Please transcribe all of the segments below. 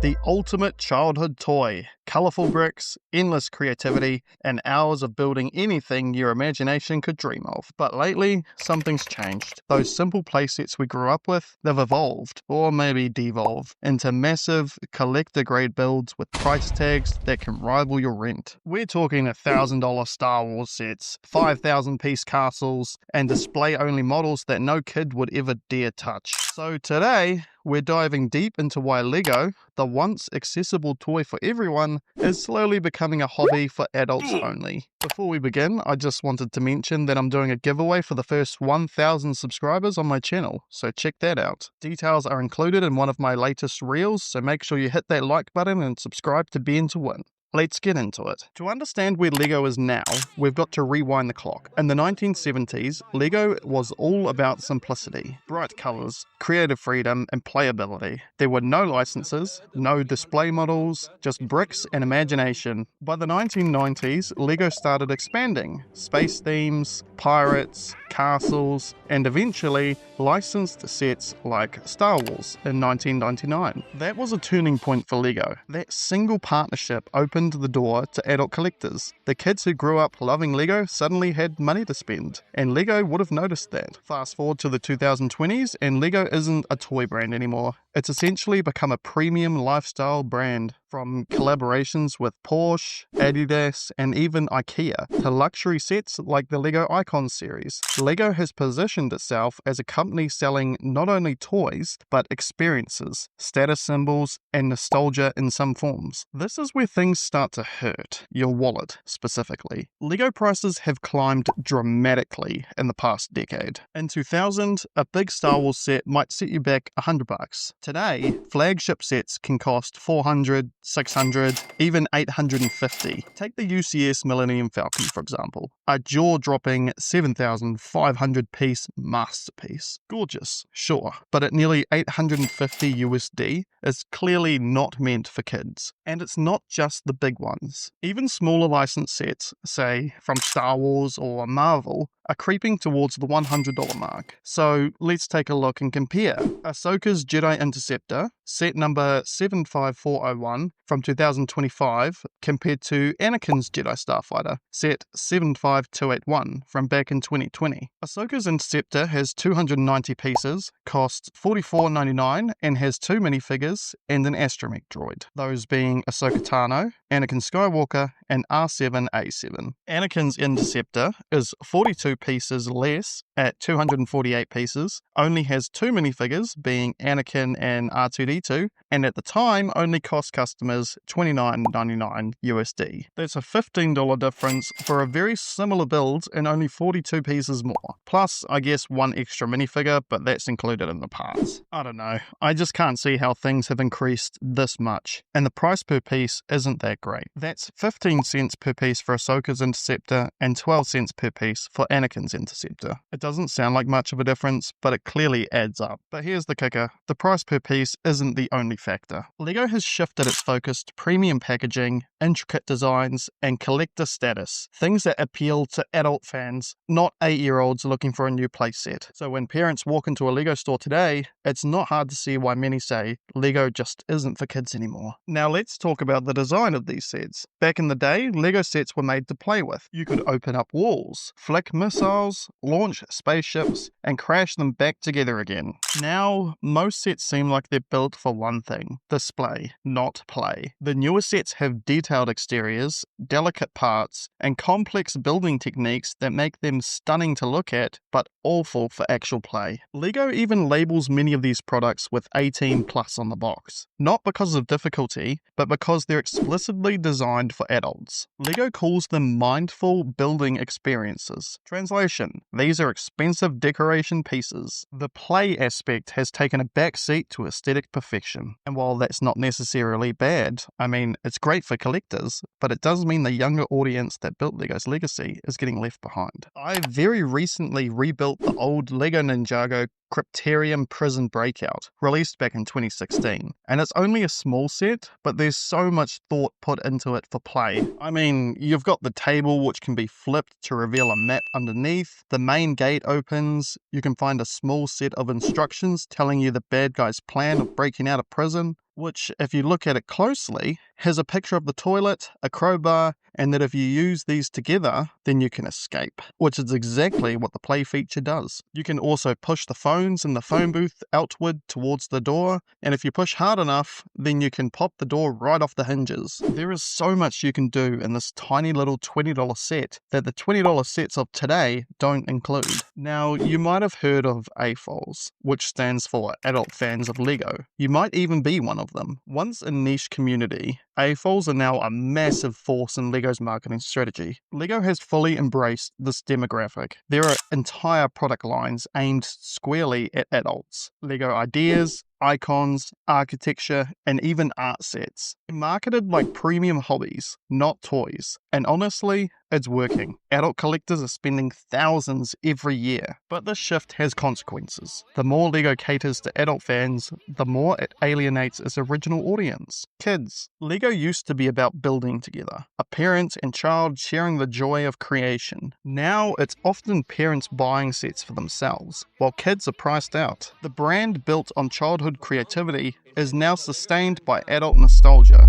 The ultimate childhood toy. Colourful bricks, endless creativity, and hours of building anything your imagination could dream of. But lately, something's changed. Those simple playsets we grew up with, they've evolved, or maybe devolved, into massive, collector-grade builds with price tags that can rival your rent. We're talking $1,000 Star Wars sets, 5,000-piece castles, and display-only models that no kid would ever dare touch. So today, we're diving deep into why LEGO, the once accessible toy for everyone, is slowly becoming a hobby for adults only. Before we begin, I just wanted to mention that I'm doing a giveaway for the first 1,000 subscribers on my channel, so check that out. Details are included in one of my latest reels, so make sure you hit that like button and subscribe to be in to win. Let's get into it. To understand where LEGO is now, we've got to rewind the clock. In the 1970s, LEGO was all about simplicity, bright colours, creative freedom, and playability. There were no licenses, no display models, just bricks and imagination. By the 1990s, LEGO started expanding. Space themes, pirates, castles, and eventually licensed sets like Star Wars in 1999. That was a turning point for LEGO. That single partnership opened the door to adult collectors. The kids who grew up loving LEGO suddenly had money to spend, and LEGO would have noticed that. Fast forward to the 2020s, and LEGO isn't a toy brand anymore. It's essentially become a premium lifestyle brand. From collaborations with Porsche, Adidas, and even IKEA, to luxury sets like the LEGO Icon series, LEGO has positioned itself as a company selling not only toys, but experiences, status symbols, and nostalgia in some forms. This is where things start to hurt, your wallet specifically. LEGO prices have climbed dramatically in the past decade. In 2000, a big Star Wars set might set you back $100. Today, flagship sets can cost $400, $600, even $850. Take the UCS Millennium Falcon, for example. A jaw-dropping 7,500-piece masterpiece. Gorgeous, sure, but at nearly $850 USD, is clearly not meant for kids. And it's not just the big ones. Even smaller licensed sets, say from Star Wars or Marvel, are creeping towards the $100 mark. So let's take a look and compare. Ahsoka's Jedi Interceptor, set number 75401 from 2025, compared to Anakin's Jedi Starfighter, set 75281 from back in 2020. Ahsoka's Interceptor has 290 pieces, costs $44.99, and has 2 minifigures and an astromech droid, those being Ahsoka Tano, Anakin Skywalker, and R7A7. Anakin's Interceptor is 42 pieces less at 248 pieces, only has 2 minifigures being Anakin and R2D2, and at the time only cost customers $29.99 USD. That's a $15 difference for a very similar build and only 42 pieces more. Plus, I guess one extra minifigure, but that's included in the parts. I don't know, I just can't see how things have increased this much, and the price per piece isn't that great. That's 15 cents per piece for Ahsoka's Interceptor and 12 cents per piece for Anakin's Interceptor. It doesn't sound like much of a difference, but it clearly adds up. But here's the kicker, the price per piece isn't the only factor. LEGO has shifted its focus to premium packaging, intricate designs, and collector status, things that appeal to adult fans, not 8-year-olds looking for a new playset. So when parents walk into a LEGO store today, it's not hard to see why many say LEGO just isn't for kids anymore. Now let's talk about the design of these sets. Back in the day, LEGO sets were made to play with. You could open up walls, flick missiles, launch spaceships, and crash them back together again. Now, most sets seem like they're built for one thing: display, not play. The newer sets have detailed exteriors, delicate parts, and complex building techniques that make them stunning to look at, but awful for actual play. LEGO even labels many of these products with 18 plus on the box. Not because of difficulty, but because they're explicitly designed for adults. LEGO calls them mindful building experiences. Translation: these are expensive decoration pieces. The play aspect has taken a backseat to aesthetic perfection. And while that's not necessarily bad, I mean, it's great for collectors, but it does mean the younger audience that built LEGO's legacy is getting left behind. I very recently rebuilt the old LEGO Ninjago Cryptarium Prison Breakout, released back in 2016. And it's only a small set, but there's so much thought put into it for play. I mean, you've got the table which can be flipped to reveal a map underneath, the main gate opens, you can find a small set of instructions telling you the bad guy's plan of breaking out of prison, which, if you look at it closely, has a picture of the toilet, a crowbar, and that if you use these together, then you can escape, which is exactly what the play feature does. You can also push the phones in the phone booth outward towards the door, and if you push hard enough, then you can pop the door right off the hinges. There is so much you can do in this tiny little $20 set that the $20 sets of today don't include. Now, you might have heard of AFOLs, which stands for Adult Fans of Lego. You might even be one of them. Once a niche community, AFOLs are now a massive force in Lego's marketing strategy. Lego has fully embraced this demographic. There are entire product lines aimed squarely at adults. Lego ideas, icons, architecture, and even art sets. They're marketed like premium hobbies, not toys. And honestly, it's working. Adult collectors are spending thousands every year. But this shift has consequences. The more Lego caters to adult fans, the more it alienates its original audience. Kids. Lego used to be about building together, a parent and child sharing the joy of creation. Now it's often parents buying sets for themselves, while kids are priced out. The brand built on childhood creativity is now sustained by adult nostalgia.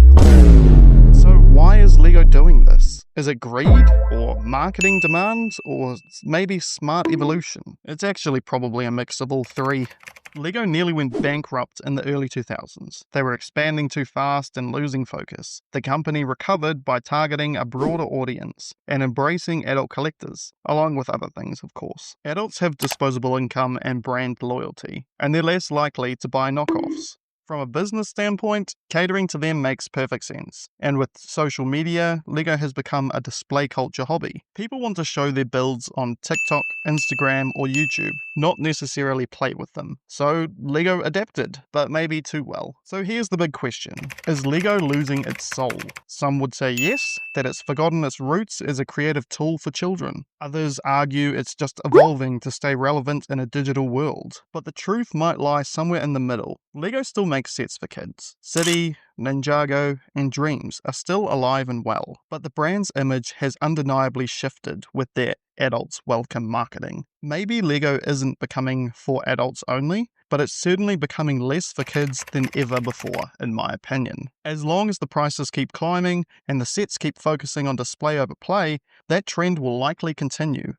So why is Lego doing this? Is it greed, or marketing demand, or maybe smart evolution? It's actually probably a mix of all three. Lego nearly went bankrupt in the early 2000s. They were expanding too fast and losing focus. The company recovered by targeting a broader audience and embracing adult collectors, along with other things, of course. Adults have disposable income and brand loyalty, and they're less likely to buy knockoffs. From a business standpoint, catering to them makes perfect sense. And with social media, Lego has become a display culture hobby. People want to show their builds on TikTok, Instagram, or YouTube, not necessarily play with them. So Lego adapted, but maybe too well. So here's the big question. Is Lego losing its soul? Some would say yes, that it's forgotten its roots as a creative tool for children. Others argue it's just evolving to stay relevant in a digital world. But the truth might lie somewhere in the middle. Lego still makes sets for kids. City, Ninjago, and Dreams are still alive and well, but the brand's image has undeniably shifted with their adults welcome marketing. Maybe Lego isn't becoming for adults only, but it's certainly becoming less for kids than ever before, in my opinion. As long as the prices keep climbing and the sets keep focusing on display over play, that trend will likely continue.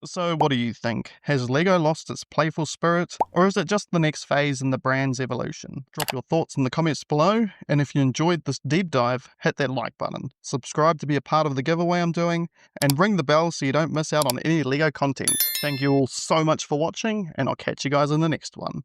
So what do you think? Has Lego lost its playful spirit, or is it just the next phase in the brand's evolution? Drop your thoughts in the comments below, and if you enjoyed this deep dive, hit that like button. Subscribe to be a part of the giveaway I'm doing, and ring the bell so you don't miss out on any Lego content. Thank you all so much for watching, and I'll catch you guys in the next one.